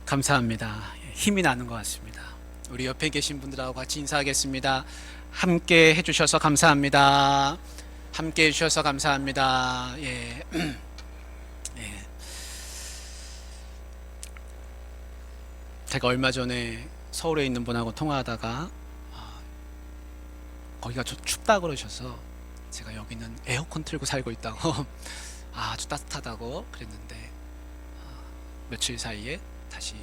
감사합니다. 힘이 나는 것 같습니다. 우리 옆에 계신 분들하고 같이 인사하겠습니다. 함께 해주셔서 감사합니다. 함께 해주셔서 감사합니다. 예. 예. 제가 얼마 전에 서울에 있는 분하고 통화하다가 거기가 좀 춥다 그러셔서 제가 여기는 에어컨 틀고 살고 있다고 아주 따뜻하다고 그랬는데 며칠 사이에 다시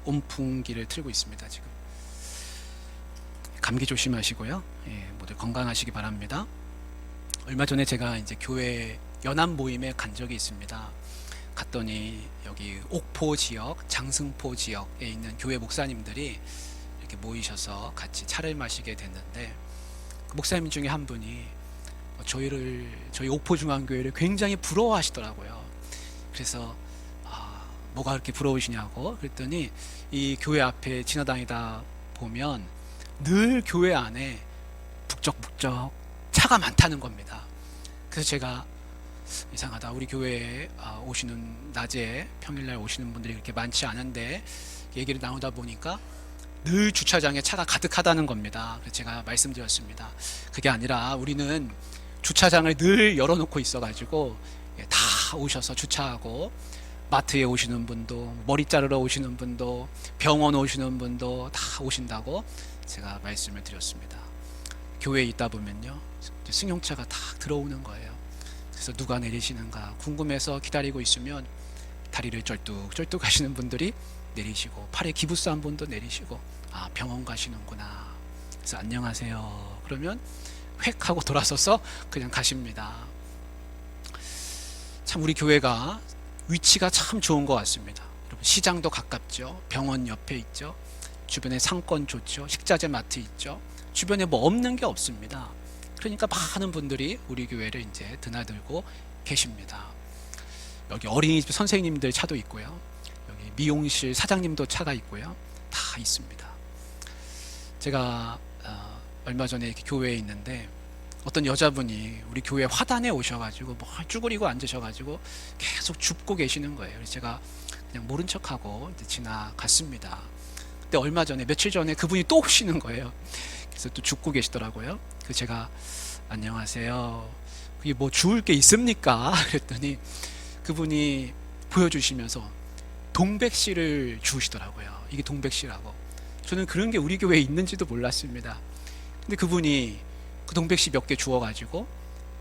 온풍기를 틀고 있습니다. 지금 감기 조심하시고요. 모두 건강하시기 바랍니다. 얼마 전에 제가 이제 교회 연합 모임에 간 적이 있습니다. 갔더니 여기 옥포 지역, 장승포 지역에 있는 교회 목사님들이 이렇게 모이셔서 같이 차를 마시게 됐는데 그 목사님 중에 한 분이 저희 옥포 중앙교회를 굉장히 부러워하시더라고요. 그래서 뭐가 그렇게 부러우시냐고 그랬더니 이 교회 앞에 지나다니다 보면 늘 교회 안에 북적북적 차가 많다는 겁니다. 그래서 제가 이상하다, 우리 교회에 오시는 낮에 평일날 오시는 분들이 그렇게 많지 않은데 얘기를 나누다 보니까 늘 주차장에 차가 가득하다는 겁니다. 그래서 제가 말씀드렸습니다. 그게 아니라 우리는 주차장을 늘 열어놓고 있어가지고 다 오셔서 주차하고, 마트에 오시는 분도, 머리 자르러 오시는 분도, 병원 오시는 분도 다 오신다고 제가 말씀을 드렸습니다. 교회에 있다 보면요, 승용차가 다 들어오는 거예요. 그래서 누가 내리시는가 궁금해서 기다리고 있으면 다리를 쩔뚝쩔뚝 하시는 분들이 내리시고, 팔에 기부스한 분도 내리시고, 병원 가시는구나. 그래서 안녕하세요 그러면 획 하고 돌아서서 그냥 가십니다. 참 우리 교회가 위치가 참 좋은 것 같습니다. 여러분, 시장도 가깝죠. 병원 옆에 있죠. 주변에 상권 좋죠. 식자재 마트 있죠. 주변에 뭐 없는 게 없습니다. 그러니까 많은 분들이 우리 교회를 이제 드나들고 계십니다. 여기 어린이집 선생님들 차도 있고요. 여기 미용실 사장님도 차가 있고요. 다 있습니다. 제가 얼마 전에 이렇게 교회에 있는데 어떤 여자분이 우리 교회 화단에 오셔가지고 뭐 쭈그리고 앉으셔가지고 계속 줍고 계시는 거예요. 그래서 제가 그냥 모른 척하고 이제 지나갔습니다. 근데 얼마 전에, 며칠 전에 그분이 또 오시는 거예요. 그래서 또 줍고 계시더라고요. 그래서 제가 안녕하세요, 그게 뭐 주울 게 있습니까? 그랬더니 그분이 보여주시면서 동백씨를 주우시더라고요. 이게 동백씨라고. 저는 그런 게 우리 교회에 있는지도 몰랐습니다. 근데 그분이 그 동백씨 몇 개 주워가지고,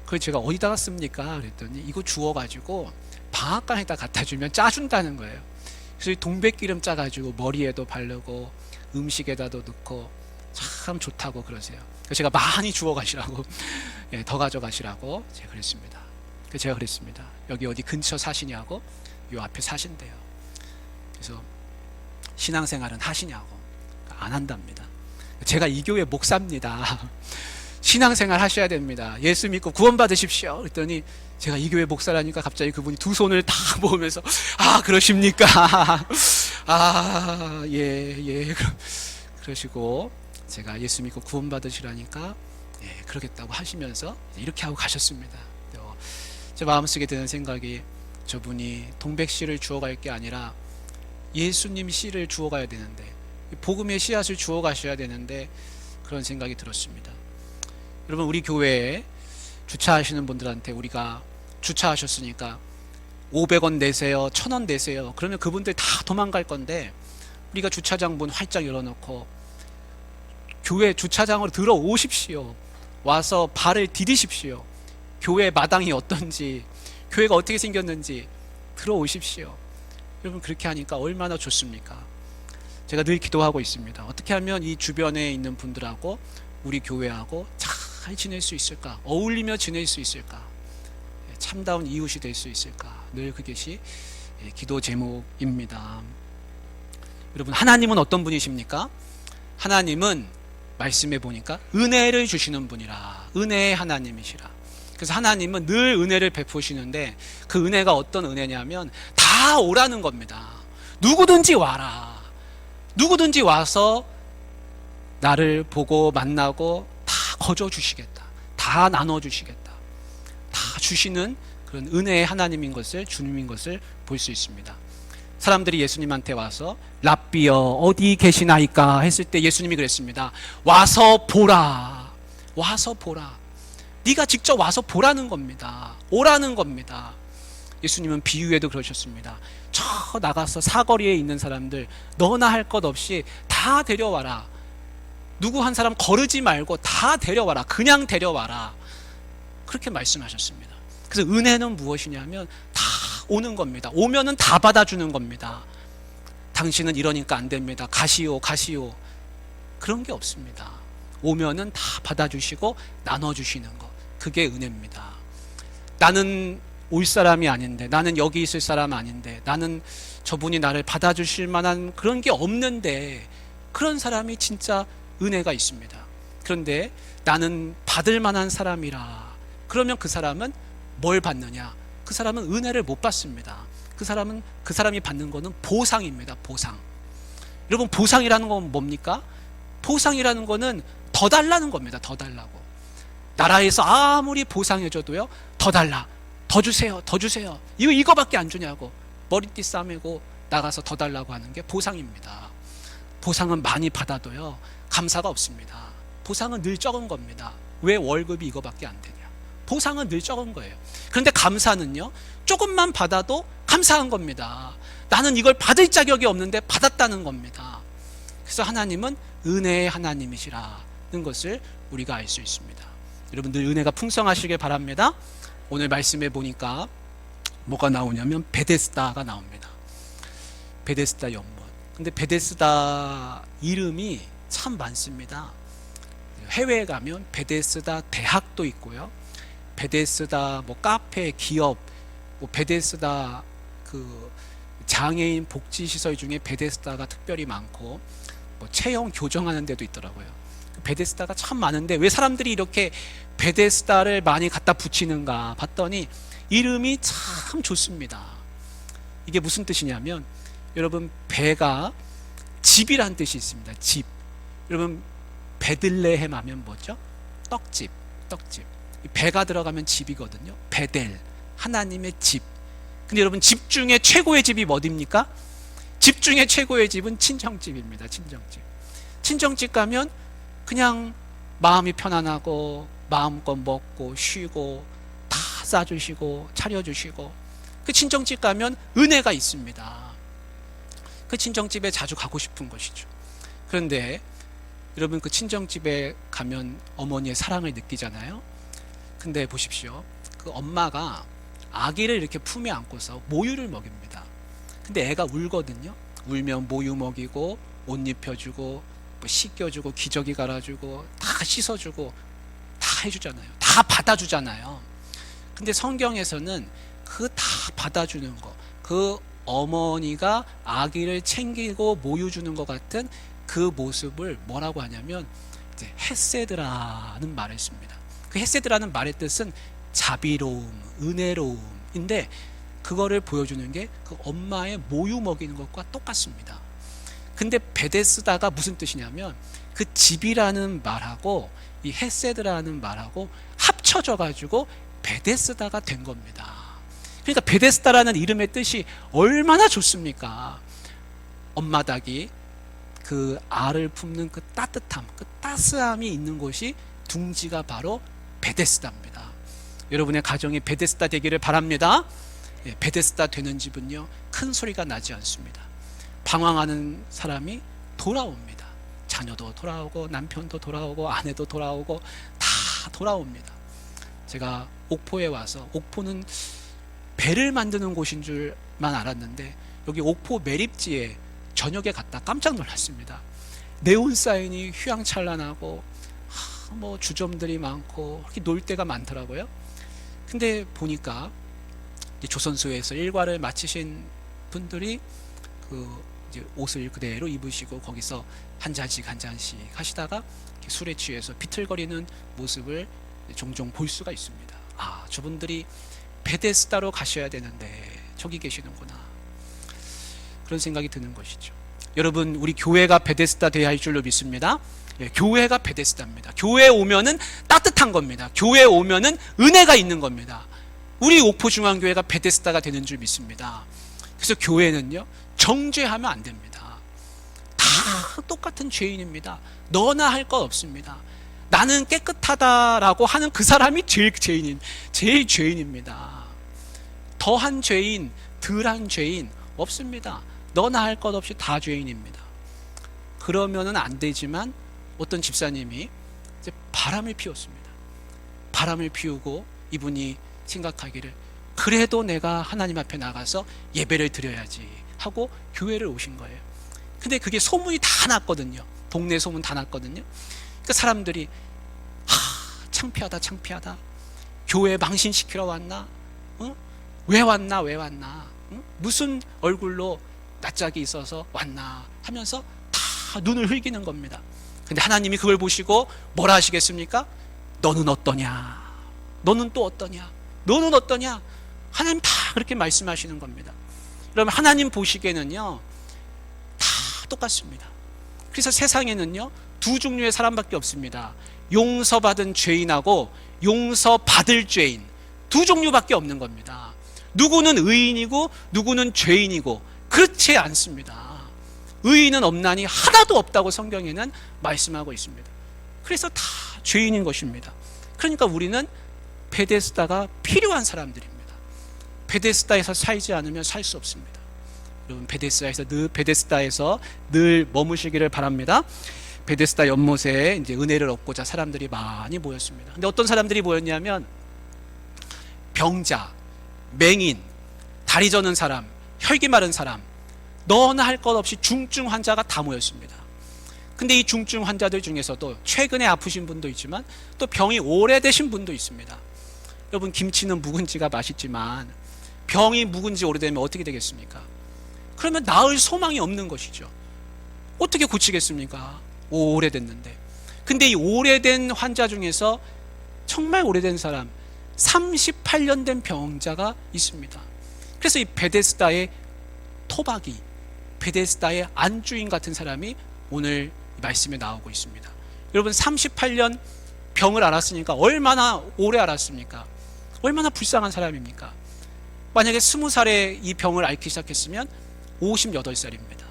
그걸 제가 어디다가 씁니까? 그랬더니 이거 주워가지고 방앗간에다 갖다 주면 짜준다는 거예요. 그래서 동백기름 짜가지고 머리에도 바르고 음식에다도 넣고 참 좋다고 그러세요. 그래서 제가 많이 주워가시라고 더 가져가시라고 제가 그랬습니다. 그래서 제가 그랬습니다. 여기 어디 근처 사시냐고, 요 앞에 사신대요. 그래서 신앙생활은 하시냐고, 안 한답니다. 제가 이 교회 목사입니다. 신앙생활 하셔야 됩니다. 예수 믿고 구원 받으십시오. 그랬더니 제가 이 교회 목사라니까 갑자기 그분이 두 손을 다 모으면서 그러십니까? 예. 그러시고 제가 예수 믿고 구원 받으시라니까 그러겠다고 하시면서 이렇게 하고 가셨습니다. 제 마음속에 드는 생각이, 저분이 동백씨를 주워갈 게 아니라 예수님 씨를 주워가야 되는데, 복음의 씨앗을 주워 가셔야 되는데, 그런 생각이 들었습니다. 여러분, 우리 교회에 주차하시는 분들한테 우리가 주차하셨으니까 500원 내세요, 1000원 내세요, 그러면 그분들 다 도망갈 건데, 우리가 주차장 문 활짝 열어놓고 교회 주차장으로 들어오십시오. 와서 발을 디디십시오. 교회 마당이 어떤지, 교회가 어떻게 생겼는지 들어오십시오. 여러분, 그렇게 하니까 얼마나 좋습니까? 제가 늘 기도하고 있습니다. 어떻게 하면 이 주변에 있는 분들하고 우리 교회하고 잘 지낼 수 있을까? 어울리며 지낼 수 있을까? 참다운 이웃이 될 수 있을까? 늘 그것이 기도 제목입니다. 여러분, 하나님은 어떤 분이십니까? 하나님은 말씀해 보니까 은혜를 주시는 분이라, 은혜의 하나님이시라. 그래서 하나님은 늘 은혜를 베푸시는데, 그 은혜가 어떤 은혜냐면 다 오라는 겁니다. 누구든지 와라. 누구든지 와서 나를 보고 만나고 다 거저 주시겠다. 다 나눠 주시겠다. 다 주시는 그런 은혜의 하나님인 것을, 주님인 것을 볼 수 있습니다. 사람들이 예수님한테 와서 랍비여 어디 계시나이까 했을 때 예수님이 그랬습니다. 와서 보라. 와서 보라. 네가 직접 와서 보라는 겁니다. 오라는 겁니다. 예수님은 비유에도 그러셨습니다. 저 나가서 사거리에 있는 사람들 너나 할 것 없이 다 데려와라. 누구 한 사람 거르지 말고 다 데려와라. 그냥 데려와라. 그렇게 말씀하셨습니다. 그래서 은혜는 무엇이냐면 다 오는 겁니다. 오면은 다 받아주는 겁니다. 당신은 이러니까 안 됩니다. 가시오 가시오. 그런 게 없습니다. 오면은 다 받아주시고 나눠주시는 것. 그게 은혜입니다. 나는 올 사람이 아닌데, 나는 여기 있을 사람 아닌데, 나는 저분이 나를 받아주실 만한 그런 게 없는데, 그런 사람이 진짜 은혜가 있습니다. 그런데 나는 받을 만한 사람이라 그러면 그 사람은 뭘 받느냐? 그 사람은 은혜를 못 받습니다. 그 사람이 받는 거는 보상입니다. 보상. 여러분, 보상이라는 건 뭡니까? 보상이라는 거는 더 달라는 겁니다. 더 달라고. 나라에서 아무리 보상해줘도요, 더 달라, 더 주세요, 더 주세요. 이거밖에 안 주냐고 머리띠 싸매고 나가서 더 달라고 하는 게 보상입니다. 보상은 많이 받아도요, 감사가 없습니다. 보상은 늘 적은 겁니다. 왜 월급이 이거밖에 안 되냐? 보상은 늘 적은 거예요. 그런데 감사는요, 조금만 받아도 감사한 겁니다. 나는 이걸 받을 자격이 없는데 받았다는 겁니다. 그래서 하나님은 은혜의 하나님이시라는 것을 우리가 알 수 있습니다. 여러분들 은혜가 풍성하시길 바랍니다. 오늘 말씀에 보니까 뭐가 나오냐면 베데스다가 나옵니다. 베데스다 연못. 근데 베데스다 이름이 참 많습니다. 해외에 가면 베데스다 대학도 있고요. 베데스다 뭐 카페, 기업, 뭐 베데스다 그 장애인 복지시설 중에 베데스다가 특별히 많고, 뭐 체형 교정하는 데도 있더라고요. 베데스다가 참 많은데 왜 사람들이 이렇게 베데스다를 많이 갖다 붙이는가 봤더니 이름이 참 좋습니다. 이게 무슨 뜻이냐면, 여러분, 배가 집이란 뜻이 있습니다. 집. 여러분, 베들레헴 하면 뭐죠? 떡집, 떡집. 배가 들어가면 집이거든요. 베델, 하나님의 집. 근데 여러분, 집 중에 최고의 집이 어디입니까? 집 중에 최고의 집은 친정집입니다. 친정집. 친정집 가면 그냥 마음이 편안하고 마음껏 먹고 쉬고 다 싸주시고 차려주시고, 그 친정집 가면 은혜가 있습니다. 그 친정집에 자주 가고 싶은 것이죠. 그런데 여러분, 그 친정집에 가면 어머니의 사랑을 느끼잖아요. 근데 보십시오. 그 엄마가 아기를 이렇게 품에 안고서 모유를 먹입니다. 근데 애가 울거든요. 울면 모유 먹이고 옷 입혀주고 뭐 씻겨주고 기저귀 갈아주고 다 씻어주고 다 해주잖아요. 다 받아주잖아요. 근데 성경에서는 그 다 받아주는 거, 그 어머니가 아기를 챙기고 모유 주는 것 같은 그 모습을 뭐라고 하냐면 이제 헤세드라는 말을 씁니다. 그 헤세드라는 말의 뜻은 자비로움, 은혜로움인데, 그거를 보여주는 게 그 엄마의 모유 먹이는 것과 똑같습니다. 근데 베데스다가 무슨 뜻이냐면, 그 집이라는 말하고 이 헤세드라는 말하고 합쳐져 가지고 베데스다가 된 겁니다. 그러니까 베데스다라는 이름의 뜻이 얼마나 좋습니까? 엄마 닭이 그 알을 품는 그 따뜻함, 그 따스함이 있는 곳이 둥지가 바로 베데스다입니다. 여러분의 가정이 베데스다 되기를 바랍니다. 예, 베데스다 되는 집은요, 큰 소리가 나지 않습니다. 방황하는 사람이 돌아옵니다. 자녀도 돌아오고 남편도 돌아오고 아내도 돌아오고 다 돌아옵니다. 제가 옥포에 와서, 옥포는 배를 만드는 곳인 줄만 알았는데 여기 옥포 매립지에 저녁에 갔다 깜짝 놀랐습니다. 네온 사인이 휘황찬란하고 뭐 주점들이 많고 이렇게 놀 데가 많더라고요. 근데 보니까 조선소에서 일과를 마치신 분들이 그 이제 옷을 그대로 입으시고 거기서 한 잔씩 한 잔씩 하시다가 술에 취해서 비틀거리는 모습을 종종 볼 수가 있습니다. 아, 저분들이 베데스다로 가셔야 되는데 저기 계시는구나, 그런 생각이 드는 것이죠. 여러분, 우리 교회가 베데스다 되어야 할 줄로 믿습니다. 예, 교회가 베데스다입니다. 교회에 오면은 따뜻한 겁니다. 교회에 오면은 은혜가 있는 겁니다. 우리 옥포중앙교회가 베데스다가 되는 줄 믿습니다. 그래서 교회는요, 정죄하면 안 됩니다. 다 똑같은 죄인입니다. 너나 할 것 없습니다. 나는 깨끗하다라고 하는 그 사람이 제일 죄인입니다. 더한 죄인, 덜한 죄인 없습니다. 너나 할 것 없이 다 죄인입니다. 그러면은 안 되지만 어떤 집사님이 이제 바람을 피웠습니다. 바람을 피우고 이분이 생각하기를 그래도 내가 하나님 앞에 나가서 예배를 드려야지 하고 교회를 오신 거예요. 근데 그게 소문이 다 났거든요. 동네 소문 다 났거든요. 그러니까 사람들이 창피하다 창피하다. 교회 망신시키러 왔나? 왜 왔나? 무슨 얼굴로 낯짝이 있어서 왔나? 하면서 다 눈을 흘기는 겁니다. 근데 하나님이 그걸 보시고 뭐라 하시겠습니까? 너는 어떠냐? 너는 또 어떠냐? 너는 어떠냐? 하나님 다 그렇게 말씀하시는 겁니다. 여러분 하나님 보시기에는요 다 똑같습니다. 그래서 세상에는요 두 종류의 사람밖에 없습니다. 용서받은 죄인하고 용서받을 죄인, 두 종류밖에 없는 겁니다. 누구는 의인이고 누구는 죄인이고 그렇지 않습니다. 의인은 없나니 하나도 없다고 성경에는 말씀하고 있습니다. 그래서 다 죄인인 것입니다. 그러니까 우리는 베데스다가 필요한 사람들입니다. 베데스다에서 살지 않으면 살 수 없습니다. 여러분 베데스다에서 늘 머무시기를 바랍니다. 베데스다 연못에 이제 은혜를 얻고자 사람들이 많이 모였습니다. 근데 어떤 사람들이 모였냐면 병자, 맹인, 다리 저는 사람, 혈기 마른 사람, 너나 할 것 없이 중증 환자가 다 모였습니다. 근데 이 중증 환자들 중에서도 최근에 아프신 분도 있지만 또 병이 오래되신 분도 있습니다. 여러분 김치는 묵은지가 맛있지만 병이 묵은지 오래되면 어떻게 되겠습니까? 그러면 나을 소망이 없는 것이죠. 어떻게 고치겠습니까? 오래됐는데. 근데 이 오래된 환자 중에서 정말 오래된 사람 38년 된 병자가 있습니다. 그래서 이 베데스다의 토박이, 베데스다의 안주인 같은 사람이 오늘 말씀에 나오고 있습니다. 여러분 38년 병을 앓았으니까 얼마나 오래 앓았습니까? 얼마나 불쌍한 사람입니까? 만약에 20살에 이 병을 앓기 시작했으면 58살입니다.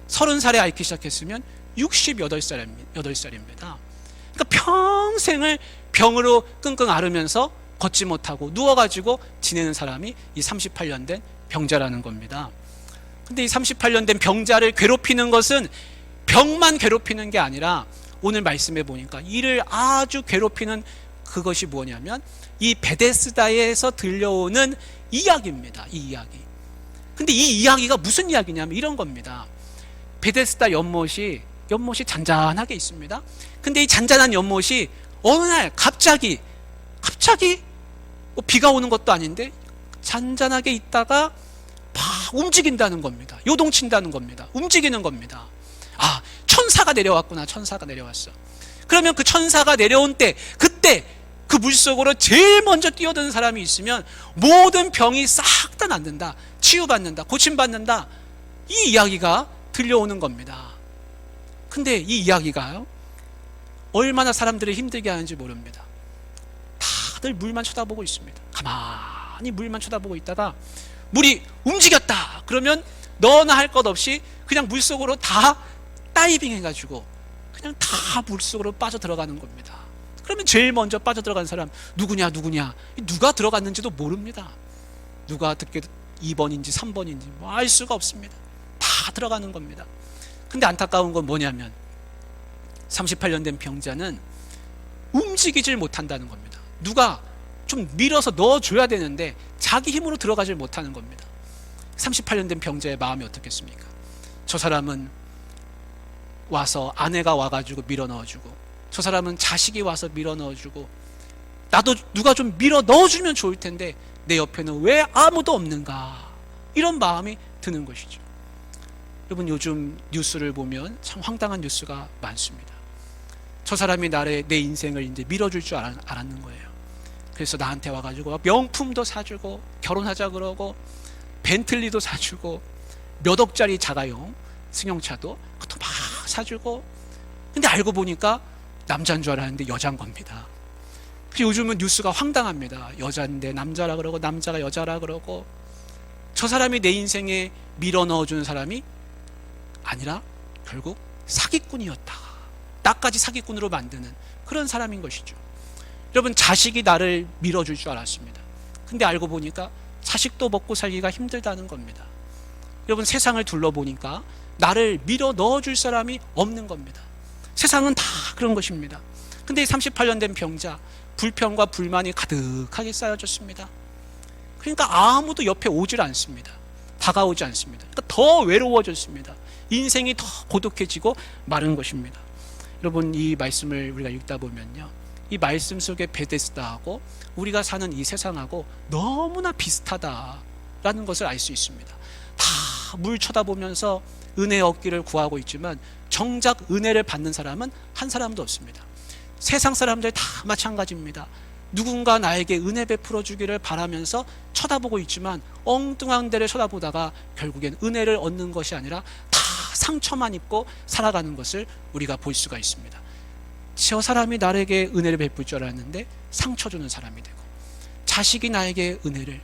30살에 앓기 시작했으면 68살입니다. 그러니까 평생을 병으로 끙끙 앓으면서 걷지 못하고 누워가지고 지내는 사람이 이 38년 된 병자라는 겁니다. 근데 이 38년 된 병자를 괴롭히는 것은 병만 괴롭히는 게 아니라 오늘 말씀해 보니까 이를 아주 괴롭히는 그것이 뭐냐면 이 베데스다에서 들려오는 이야기입니다. 이 이야기. 근데 이 이야기가 무슨 이야기냐면 이런 겁니다. 베데스다 연못이 잔잔하게 있습니다. 근데 이 잔잔한 연못이 어느 날 갑자기 비가 오는 것도 아닌데 잔잔하게 있다가 막 움직인다는 겁니다. 요동친다는 겁니다. 움직이는 겁니다. 천사가 내려왔구나. 천사가 내려왔어. 그러면 그 천사가 내려온 때 그때 그 물속으로 제일 먼저 뛰어드는 사람이 있으면 모든 병이 싹 다 낫는다. 치유받는다. 고침받는다. 이 이야기가 들려오는 겁니다. 근데 이 이야기가요 얼마나 사람들을 힘들게 하는지 모릅니다. 다들 물만 쳐다보고 있습니다. 가만히 물만 쳐다보고 있다가 물이 움직였다. 그러면 너나 할 것 없이 그냥 물속으로 다 다이빙 해가지고 그냥 다 물속으로 빠져 들어가는 겁니다. 그러면 제일 먼저 빠져 들어간 사람 누구냐? 누가 들어갔는지도 모릅니다. 누가 듣게 2번인지 3번인지 뭐 알 수가 없습니다. 다 들어가는 겁니다. 근데 안타까운 건 뭐냐면 38년 된 병자는 움직이질 못한다는 겁니다. 누가 좀 밀어서 넣어줘야 되는데 자기 힘으로 들어가질 못하는 겁니다. 38년 된 병자의 마음이 어떻겠습니까? 저 사람은 와서 아내가 와가지고 밀어 넣어주고 저 사람은 자식이 와서 밀어 넣어주고 나도 누가 좀 밀어 넣어주면 좋을 텐데 내 옆에는 왜 아무도 없는가, 이런 마음이 드는 것이죠. 여러분 요즘 뉴스를 보면 참 황당한 뉴스가 많습니다. 저 사람이 내 인생을 이제 밀어줄 줄 알았는 거예요. 그래서 나한테 와가지고 명품도 사주고 결혼하자 그러고 벤틀리도 사주고 몇 억짜리 자가용 승용차도 그것도 막 사주고, 근데 알고 보니까 남자인 줄 알았는데 여자인 겁니다. 그래서 요즘은 뉴스가 황당합니다. 여자인데 남자라 그러고 남자가 여자라 그러고 저 사람이 내 인생에 밀어 넣어주는 사람이 아니라 결국 사기꾼이었다. 나까지 사기꾼으로 만드는 그런 사람인 것이죠. 여러분, 자식이 나를 밀어줄 줄 알았습니다. 근데 알고 보니까 자식도 먹고 살기가 힘들다는 겁니다. 여러분, 세상을 둘러보니까 나를 밀어 넣어줄 사람이 없는 겁니다. 세상은 다 그런 것입니다. 근데 38년 된 병자, 불평과 불만이 가득하게 쌓여졌습니다. 그러니까 아무도 옆에 오질 않습니다. 다가오지 않습니다. 그러니까 더 외로워졌습니다. 인생이 더 고독해지고 마른 것입니다. 여러분, 이 말씀을 우리가 읽다 보면요, 이 말씀 속에 베데스다하고 우리가 사는 이 세상하고 너무나 비슷하다라는 것을 알 수 있습니다. 다 물 쳐다보면서 은혜 얻기를 구하고 있지만 정작 은혜를 받는 사람은 한 사람도 없습니다. 세상 사람들 다 마찬가지입니다. 누군가 나에게 은혜 베풀어 주기를 바라면서 쳐다보고 있지만 엉뚱한 데를 쳐다보다가 결국엔 은혜를 얻는 것이 아니라 다 상처만 입고 살아가는 것을 우리가 볼 수가 있습니다. 저 사람이 나에게 은혜를 베풀 줄 알았는데 상처 주는 사람이 되고, 자식이 나에게 은혜를,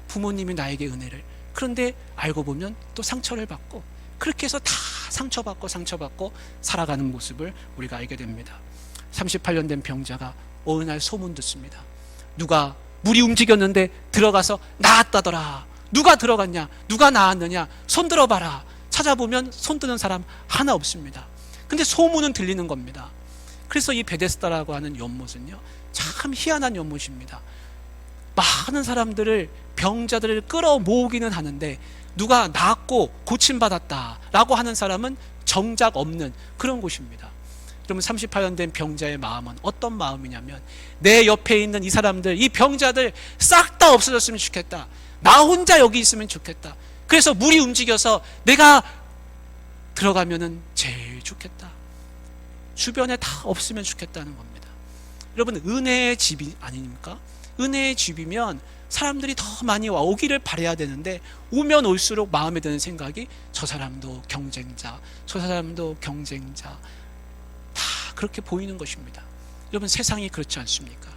부모님이 나에게 은혜를, 그런데 알고 보면 또 상처를 받고, 그렇게 해서 다 상처받고 살아가는 모습을 우리가 알게 됩니다. 38년 된 병자가 어느 날 소문 듣습니다. 누가 물이 움직였는데 들어가서 나았다더라. 누가 들어갔냐? 누가 나았느냐? 손 들어봐라. 찾아보면 손 드는 사람 하나 없습니다. 근데 소문은 들리는 겁니다. 그래서 이 베데스다라고 하는 연못은요, 참 희한한 연못입니다. 많은 사람들을, 병자들을 끌어모으기는 하는데 누가 낫고 고침받았다라고 하는 사람은 정작 없는 그런 곳입니다. 그러면 38년 된 병자의 마음은 어떤 마음이냐면, 내 옆에 있는 이 사람들, 이 병자들 싹 다 없어졌으면 좋겠다. 나 혼자 여기 있으면 좋겠다. 그래서 물이 움직여서 내가 들어가면은 제일 좋겠다. 주변에 다 없으면 좋겠다는 겁니다. 여러분, 은혜의 집이 아닙니까? 은혜의 집이면 사람들이 더 많이 오기를 바라야 되는데, 오면 올수록 마음에 드는 생각이 저 사람도 경쟁자, 저 사람도 경쟁자, 다 그렇게 보이는 것입니다. 여러분, 세상이 그렇지 않습니까?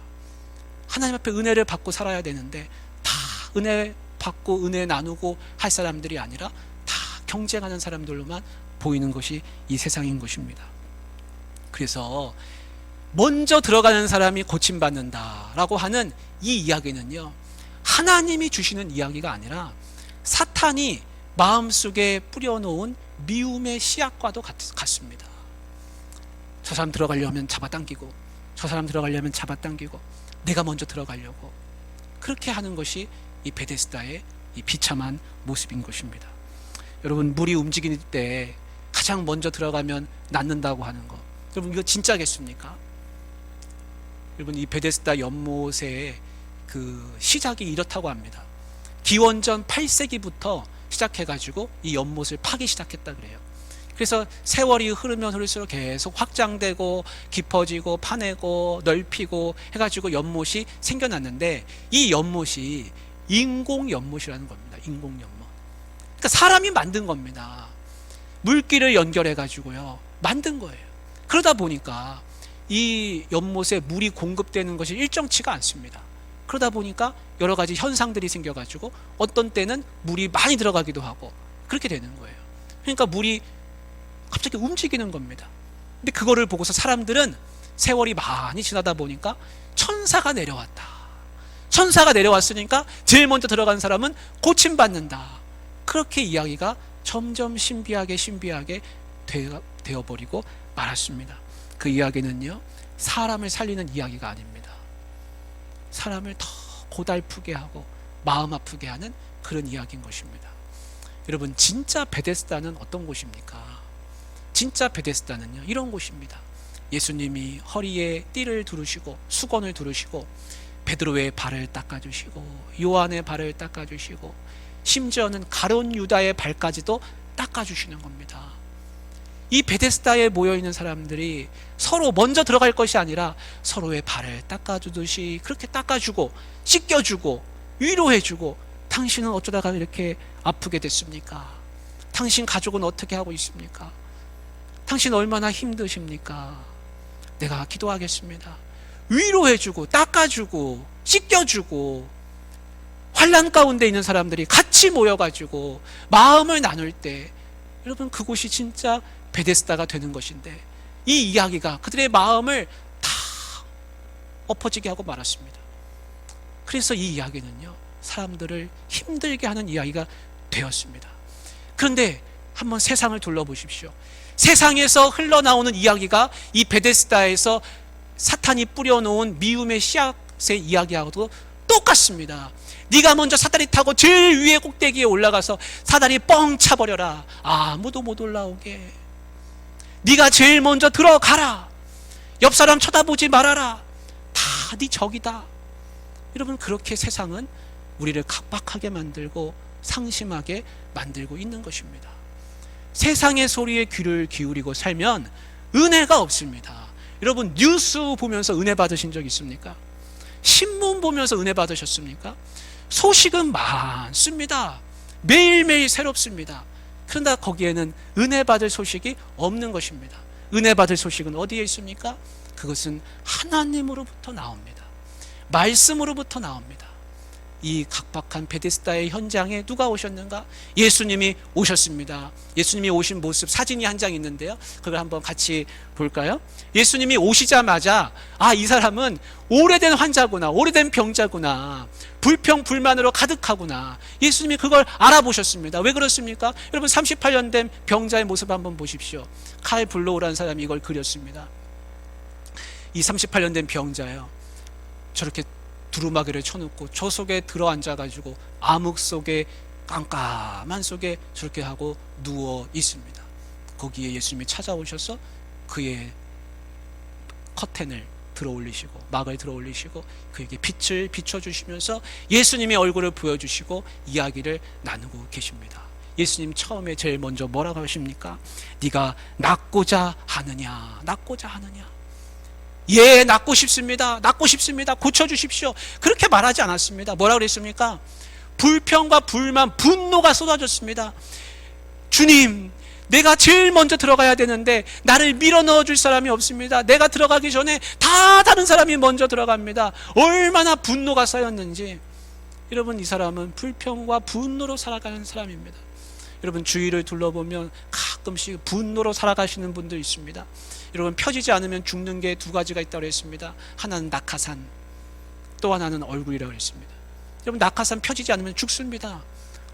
하나님 앞에 은혜를 받고 살아야 되는데 다 은혜 받고 은혜 나누고 할 사람들이 아니라 다 경쟁하는 사람들로만 보이는 것이 이 세상인 것입니다. 그래서 먼저 들어가는 사람이 고침받는다라고 하는 이 이야기는요, 하나님이 주시는 이야기가 아니라 사탄이 마음속에 뿌려놓은 미움의 씨앗과도 같습니다. 저 사람 들어가려면 잡아당기고, 저 사람 들어가려면 잡아당기고, 내가 먼저 들어가려고 그렇게 하는 것이 이 베데스다의 이 비참한 모습인 것입니다. 여러분, 물이 움직일 때 가장 먼저 들어가면 낫는다고 하는 것, 여러분, 이거 진짜겠습니까? 여러분, 이 베데스다 연못의 그 시작이 이렇다고 합니다. 기원전 8세기부터 시작해가지고 이 연못을 파기 시작했다 그래요. 그래서 세월이 흐르면 흐를수록 계속 확장되고 깊어지고 파내고 넓히고 해가지고 연못이 생겨났는데, 이 연못이 인공 연못이라는 겁니다. 인공 연못. 그러니까 사람이 만든 겁니다. 물길을 연결해가지고요, 만든 거예요. 그러다 보니까 이 연못에 물이 공급되는 것이 일정치가 않습니다. 그러다 보니까 여러 가지 현상들이 생겨가지고 어떤 때는 물이 많이 들어가기도 하고 그렇게 되는 거예요. 그러니까 물이 갑자기 움직이는 겁니다. 근데 그거를 보고서 사람들은 세월이 많이 지나다 보니까 천사가 내려왔다. 천사가 내려왔으니까 제일 먼저 들어간 사람은 고침받는다. 그렇게 이야기가 점점 신비하게 되어버리고 말았습니다. 그 이야기는요, 사람을 살리는 이야기가 아닙니다. 사람을 더 고달프게 하고 마음 아프게 하는 그런 이야기인 것입니다. 여러분, 진짜 베데스다는 어떤 곳입니까? 진짜 베데스다는요, 이런 곳입니다. 예수님이 허리에 띠를 두르시고 수건을 두르시고 베드로의 발을 닦아주시고 요한의 발을 닦아주시고 심지어는 가룟 유다의 발까지도 닦아주시는 겁니다. 이 베데스다에 모여있는 사람들이 서로 먼저 들어갈 것이 아니라 서로의 발을 닦아주듯이 그렇게 닦아주고 씻겨주고 위로해주고, 당신은 어쩌다가 이렇게 아프게 됐습니까? 당신 가족은 어떻게 하고 있습니까? 당신 얼마나 힘드십니까? 내가 기도하겠습니다. 위로해주고 닦아주고 씻겨주고, 환난 가운데 있는 사람들이 같이 모여가지고 마음을 나눌 때 여러분 그곳이 진짜 베데스다가 되는 것인데 이 이야기가 그들의 마음을 다 엎어지게 하고 말았습니다. 그래서 이 이야기는요 사람들을 힘들게 하는 이야기가 되었습니다. 그런데 한번 세상을 둘러보십시오. 세상에서 흘러나오는 이야기가 이 베데스다에서 사탄이 뿌려놓은 미움의 씨앗의 이야기하고도 똑같습니다. 네가 먼저 사다리 타고 제일 위에 꼭대기에 올라가서 사다리 뻥 차버려라. 아무도 못 올라오게. 네가 제일 먼저 들어가라. 옆 사람 쳐다보지 말아라. 다 네 적이다. 여러분 그렇게 세상은 우리를 각박하게 만들고 상심하게 만들고 있는 것입니다. 세상의 소리에 귀를 기울이고 살면 은혜가 없습니다. 여러분 뉴스 보면서 은혜 받으신 적 있습니까? 신문 보면서 은혜 받으셨습니까? 소식은 많습니다. 매일매일 새롭습니다. 그런데 거기에는 은혜 받을 소식이 없는 것입니다. 은혜 받을 소식은 어디에 있습니까? 그것은 하나님으로부터 나옵니다. 말씀으로부터 나옵니다. 이 각박한 베데스다의 현장에 누가 오셨는가? 예수님이 오셨습니다. 예수님이 오신 모습 사진이 한 장 있는데요, 그걸 한번 같이 볼까요? 예수님이 오시자마자 이 사람은 오래된 환자구나, 오래된 병자구나, 불평 불만으로 가득하구나, 예수님이 그걸 알아보셨습니다. 왜 그렇습니까? 여러분 38년 된 병자의 모습 한번 보십시오. 칼 블로우라는 사람이 이걸 그렸습니다. 이 38년 된 병자예요. 저렇게 두루마기를 쳐놓고 저 속에 들어앉아가지고 암흑 속에 깜깜한 속에 저렇게 하고 누워 있습니다. 거기에 예수님이 찾아오셔서 그의 커튼을 들어올리시고 막을 들어올리시고 그에게 빛을 비춰주시면서 예수님의 얼굴을 보여주시고 이야기를 나누고 계십니다. 예수님 처음에 제일 먼저 뭐라고 하십니까? 네가 낫고자 하느냐, 낫고자 하느냐. 예, 낫고 싶습니다. 낫고 싶습니다. 고쳐주십시오. 그렇게 말하지 않았습니다. 뭐라고 그랬습니까? 불평과 불만, 분노가 쏟아졌습니다. 주님, 내가 제일 먼저 들어가야 되는데 나를 밀어 넣어줄 사람이 없습니다. 내가 들어가기 전에 다 다른 사람이 먼저 들어갑니다. 얼마나 분노가 쌓였는지. 여러분 이 사람은 불평과 분노로 살아가는 사람입니다. 여러분 주위를 둘러보면 가끔씩 분노로 살아가시는 분들 있습니다. 여러분 펴지지 않으면 죽는 게 두 가지가 있다고 했습니다. 하나는 낙하산, 또 하나는 얼굴이라고 했습니다. 여러분 낙하산 펴지지 않으면 죽습니다.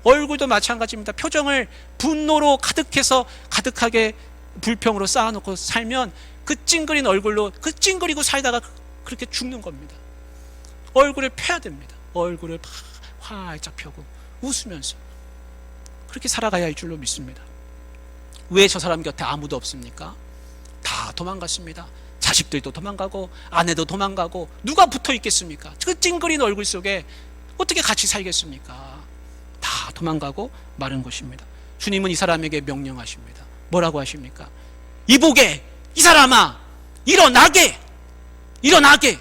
얼굴도 마찬가지입니다. 표정을 분노로 가득해서 가득하게 불평으로 쌓아놓고 살면 그 찡그린 얼굴로 그 찡그리고 살다가 그렇게 죽는 겁니다. 얼굴을 펴야 됩니다. 얼굴을 활짝 펴고 웃으면서 그렇게 살아가야 할 줄로 믿습니다. 왜 저 사람 곁에 아무도 없습니까? 다 도망갔습니다. 자식들도 도망가고 아내도 도망가고 누가 붙어 있겠습니까? 그 찡그린 얼굴 속에 어떻게 같이 살겠습니까? 다 도망가고 마른 것입니다. 주님은 이 사람에게 명령하십니다. 뭐라고 하십니까? 이보게, 이 사람아, 일어나게, 일어나게.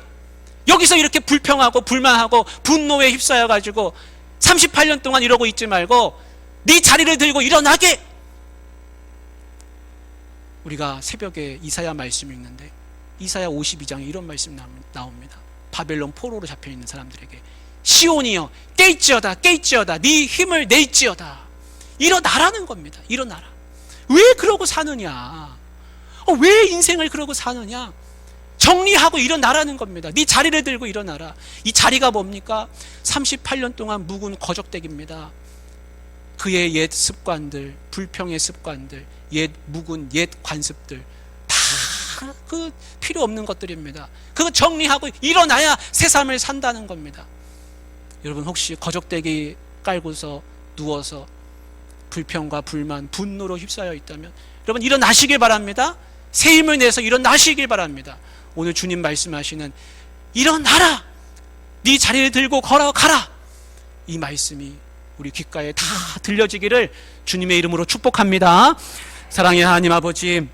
여기서 이렇게 불평하고 불만하고 분노에 휩싸여 가지고 38년 동안 이러고 있지 말고 네 자리를 들고 일어나게. 우리가 새벽에 이사야 말씀 읽는데 이사야 52장에 이런 말씀 나옵니다. 바벨론 포로로 잡혀있는 사람들에게 시온이여 깨있지어다, 깨있지어다, 네 힘을 낼지어다. 일어나라는 겁니다. 일어나라. 왜 그러고 사느냐? 왜 인생을 그러고 사느냐? 정리하고 일어나라는 겁니다. 네 자리를 들고 일어나라. 이 자리가 뭡니까? 38년 동안 묵은 거적대기입니다. 그의 옛 습관들, 불평의 습관들, 옛 묵은 옛 관습들 다 그 필요 없는 것들입니다. 그거 정리하고 일어나야 새 삶을 산다는 겁니다. 여러분 혹시 거적대기 깔고서 누워서 불평과 불만, 분노로 휩싸여 있다면 여러분 일어나시길 바랍니다. 새 힘을 내서 일어나시길 바랍니다. 오늘 주님 말씀하시는 일어나라, 네 자리를 들고 걸어가라, 이 말씀이 우리 귓가에 다 들려지기를 주님의 이름으로 축복합니다. 사랑의 하나님 아버지,